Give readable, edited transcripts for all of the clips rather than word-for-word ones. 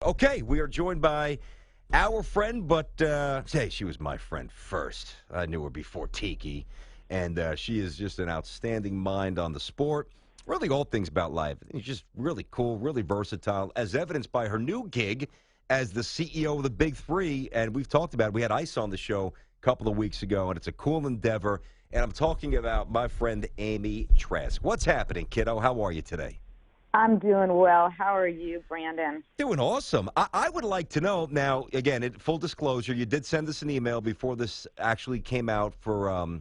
Okay, we are joined by our friend, but hey, she was my friend first. I knew her before Tiki, and she is just an outstanding mind on the sport. Really, all things about life. She's just really cool, really versatile, as evidenced by her new gig as the CEO of the Big Three. And we've talked about it. We had Ice on the show a couple of weeks ago, and it's a cool endeavor. And I'm talking about my friend Amy Trask. What's happening, kiddo? How are you today? I'm doing well. How are you, Brandon? Doing awesome. I would like to know now. Again, full disclosure, you did send us an email before this actually came out for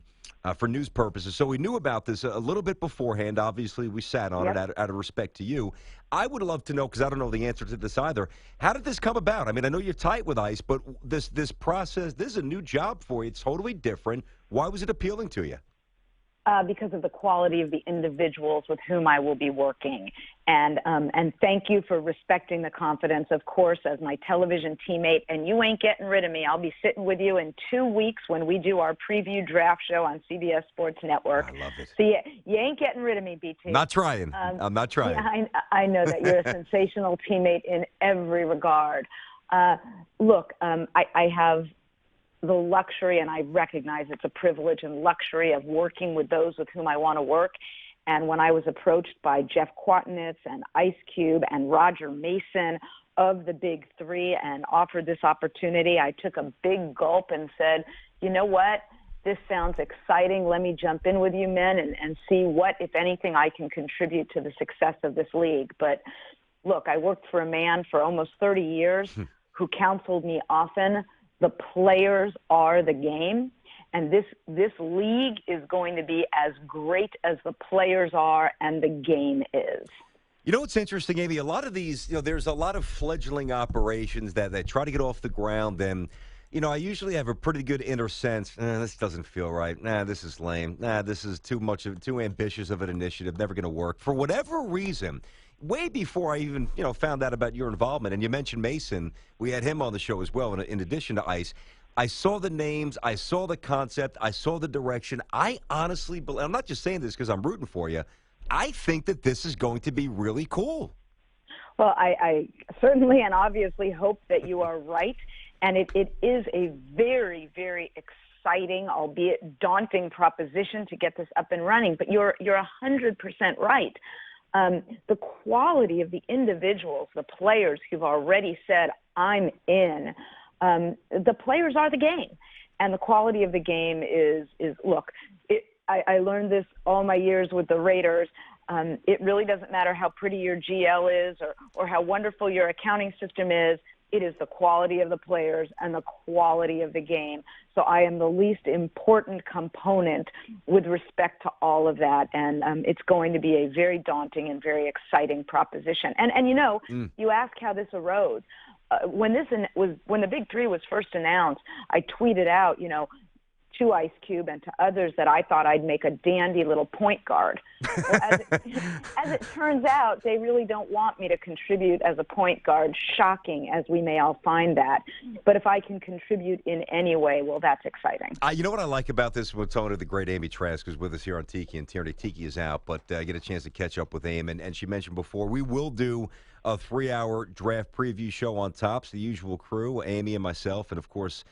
news purposes, so we knew about this a little bit beforehand. Obviously, we sat on it Yep. out of respect to you. I would love to know, because I don't know the answer to this either. How did this come about? I mean, I know you're tight with Ice, but this process, this is a new job for you. It's totally different. Why was it appealing to you? Because of the quality of the individuals with whom I will be working. And thank you for respecting the confidence, of course, as my television teammate. And you ain't getting rid of me. I'll be sitting with you in 2 weeks when we do our preview draft show on CBS Sports Network. I love it. So you ain't getting rid of me, BT. Not trying. I'm not trying. Yeah, I know that you're a sensational teammate in every regard. Look, I have the luxury, and I recognize it's a privilege and luxury of working with those with whom I want to work. And when I was approached by Jeff Quatinitz and Ice Cube and Roger Mason of the Big Three and offered this opportunity, I took a big gulp and said, you know what? This sounds exciting. Let me jump in with you men and see what, if anything, I can contribute to the success of this league. But look, I worked for a man for almost 30 years who counseled me often. The players are the game, and this league is going to be as great as the players are and the game is. You know what's interesting, Amy? A lot of these, there's a lot of fledgling operations that try to get off the ground, and I usually have a pretty good inner sense. This doesn't feel right. This is lame. This is too ambitious of an initiative. Never going to work for whatever reason. Way before I even, found out about your involvement, and you mentioned Mason. We had him on the show as well, in addition to Ice. I saw the names. I saw the concept. I saw the direction. I honestly believe, I'm not just saying this because I'm rooting for you. I think that this is going to be really cool. Well, I certainly and obviously hope that you are right, and it is a very, very exciting, albeit daunting proposition to get this up and running. But you're 100% right. The quality of the individuals, the players who've already said, I'm in, the players are the game. And the quality of the game is look, I learned this all my years with the Raiders. It really doesn't matter how pretty your GL is or how wonderful your accounting system is. It is the quality of the players and the quality of the game. So I am the least important component with respect to all of that. And it's going to be a very daunting and very exciting proposition. And you ask how this arose. When the Big Three was first announced, I tweeted out, to Ice Cube and to others that I thought I'd make a dandy little point guard. Well, as it turns out, they really don't want me to contribute as a point guard, shocking as we may all find that. But if I can contribute in any way, well, that's exciting. You know what I like about this? We're talking to the great Amy Trask, who's with us here on Tiki and Tierney. Tiki is out, but I get a chance to catch up with Amy. And she mentioned before, we will do a 3-hour draft preview show on Tops, the usual crew, Amy and myself, and, of course,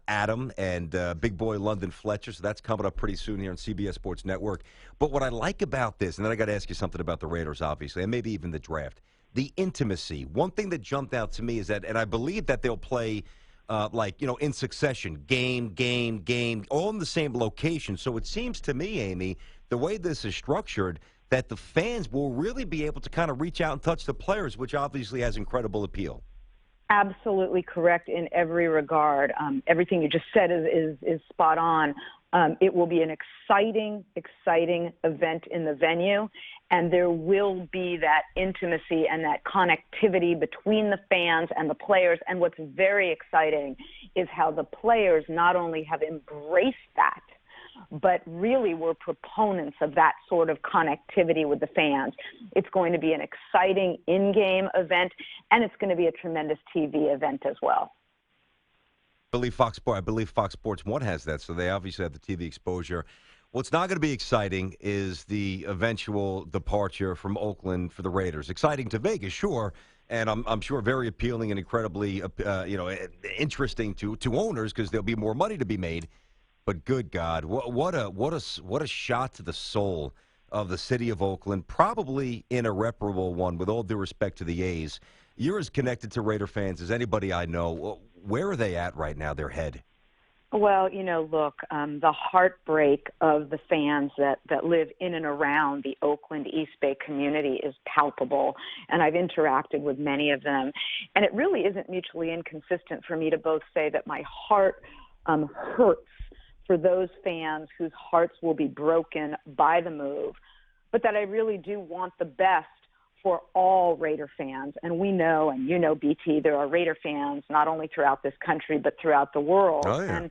Adam and big boy London Fletcher. So that's coming up pretty soon here on CBS Sports Network. But what I like about this, and then I got to ask you something about the Raiders, obviously, and maybe even the draft, the intimacy. One thing that jumped out to me is that, and I believe that they'll play in succession, game, all in the same location. So it seems to me, Amy, the way this is structured, that the fans will really be able to kind of reach out and touch the players, which obviously has incredible appeal. Absolutely correct in every regard. Everything you just said is spot on. It will be an exciting event in the venue, and there will be that intimacy and that connectivity between the fans and the players. And what's very exciting is how the players not only have embraced that, but really we're proponents of that sort of connectivity with the fans. It's going to be an exciting in-game event, and it's going to be a tremendous TV event as well. I believe Fox Sports 1 has that, so they obviously have the TV exposure. What's not going to be exciting is the eventual departure from Oakland for the Raiders. Exciting to Vegas, sure, and I'm sure very appealing and incredibly interesting to owners because there'll be more money to be made. But good God, what a shot to the soul of the city of Oakland, probably an irreparable one. With all due respect to the A's, you're as connected to Raider fans as anybody I know. Where are they at right now? Their head. Well, look, the heartbreak of the fans that live in and around the Oakland East Bay community is palpable, and I've interacted with many of them. And it really isn't mutually inconsistent for me to both say that my heart hurts for those fans whose hearts will be broken by the move, but that I really do want the best for all Raider fans. And we know, and BT, there are Raider fans not only throughout this country, but throughout the world. Oh, yeah. And,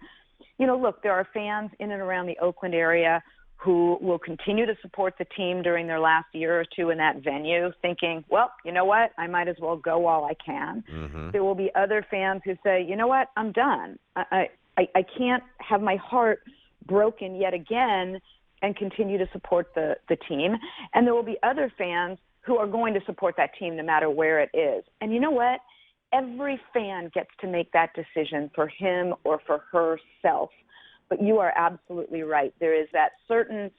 look, there are fans in and around the Oakland area who will continue to support the team during their last year or two in that venue, thinking, well, you know what, I might as well go while I can. Mm-hmm. There will be other fans who say, you know what, I'm done. I can't have my heart broken yet again and continue to support the team. And there will be other fans who are going to support that team no matter where it is. And you know what? Every fan gets to make that decision for him or for herself. But you are absolutely right. There is that certain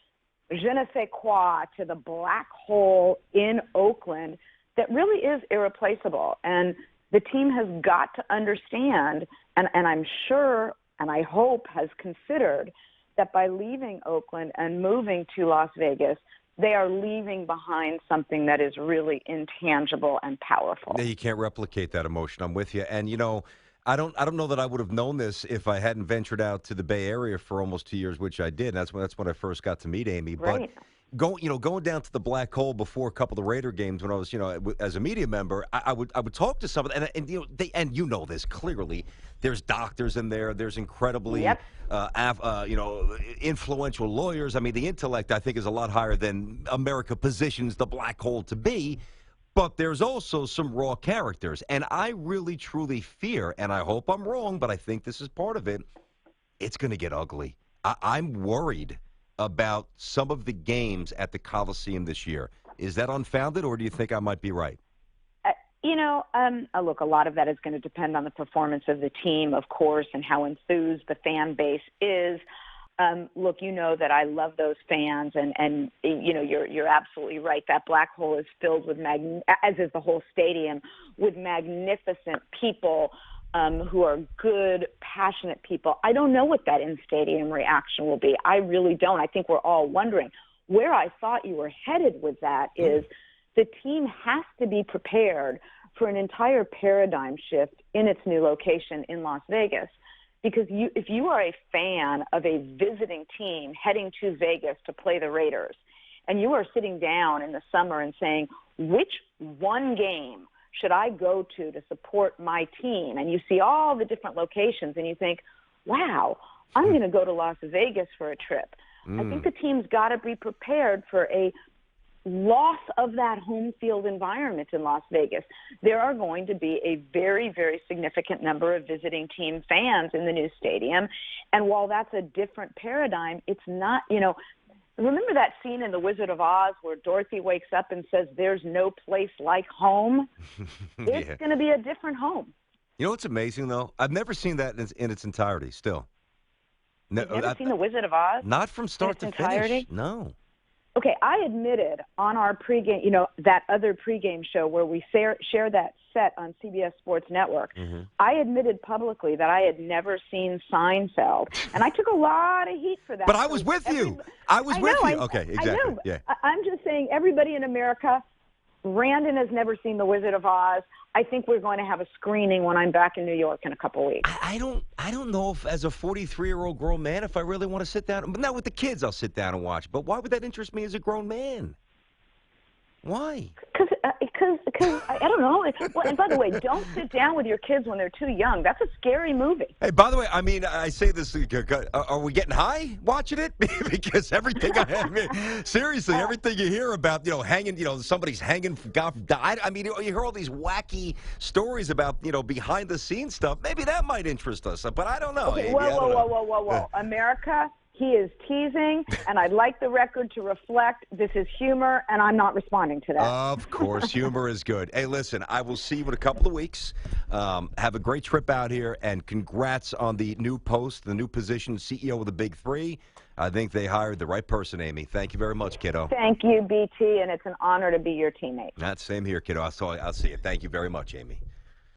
je ne sais quoi to the black hole in Oakland that really is irreplaceable. And the team has got to understand, and I'm sure and I hope has considered, that by leaving Oakland and moving to Las Vegas, they are leaving behind something that is really intangible and powerful. Yeah, you can't replicate that emotion. I'm with you. And, I don't know that I would have known this if I hadn't ventured out to the Bay Area for almost 2 years, which I did. That's when I first got to meet Amy. Right. But going down to the black hole before a couple of the Raider games when I was, as a media member, I would talk to somebody, and this clearly. There's doctors in there. There's incredibly, Yep. Influential lawyers. I mean, the intellect I think is a lot higher than America positions the black hole to be. But there's also some raw characters, and I really truly fear, and I hope I'm wrong, but I think this is part of it. It's going to get ugly. I'm worried about some of the games at the Coliseum this year. Is that unfounded, or do you think I might be right? Look, a lot of that is going to depend on the performance of the team, of course, and how enthused the fan base is. Look, that I love those fans, and you're absolutely right. That black hole is filled with, as is the whole stadium, with magnificent people who are good, passionate people. I don't know what that in-stadium reaction will be. I really don't. I think we're all wondering. Where I thought you were headed with that is the team has to be prepared for an entire paradigm shift in its new location in Las Vegas. Because if you are a fan of a visiting team heading to Vegas to play the Raiders, and you are sitting down in the summer and saying, which one game should I go to support my team? And you see all the different locations, and you think, wow, I'm going to go to Las Vegas for a trip. I think the team's got to be prepared for a loss of that home field environment in Las Vegas. There are going to be a very, very significant number of visiting team fans in the new stadium. And while that's a different paradigm, it's not, remember that scene in The Wizard of Oz where Dorothy wakes up and says, there's no place like home? It's going to be a different home. You know what's amazing, though? I've never seen that in its entirety still. You've never seen The Wizard of Oz? Not from start to finish. No. Okay, I admitted on our pregame, that other pregame show where we share that set on CBS Sports Network, I admitted publicly that I had never seen Seinfeld, and I took a lot of heat for that. But I was with you. I was with you. Okay, exactly. I know. Yeah. I'm just saying, everybody in America, Brandon has never seen The Wizard of Oz. I think we're going to have a screening when I'm back in New York in a couple weeks. I don't know if, as a 43-year-old grown man, if I really want to sit down. But not with the kids, I'll sit down and watch. But why would that interest me as a grown man? Why? Because I don't know. Well, and by the way, don't sit down with your kids when they're too young. That's a scary movie. Hey, by the way, I mean, I say this, are we getting high watching it? Because everything seriously, everything you hear about, hanging, somebody's hanging, died. I mean, you hear all these wacky stories about, behind the scenes stuff. Maybe that might interest us, but I don't know. Okay, whoa. America, He is teasing, and I'd like the record to reflect this is humor, and I'm not responding to that. Of course, humor is good. Hey, listen, I will see you in a couple of weeks. Have a great trip out here, and congrats on the new post, the new position, CEO of the Big Three. I think they hired the right person, Amy. Thank you very much, kiddo. Thank you, BT, and it's an honor to be your teammate. Same here, kiddo. I'll see you. Thank you very much, Amy.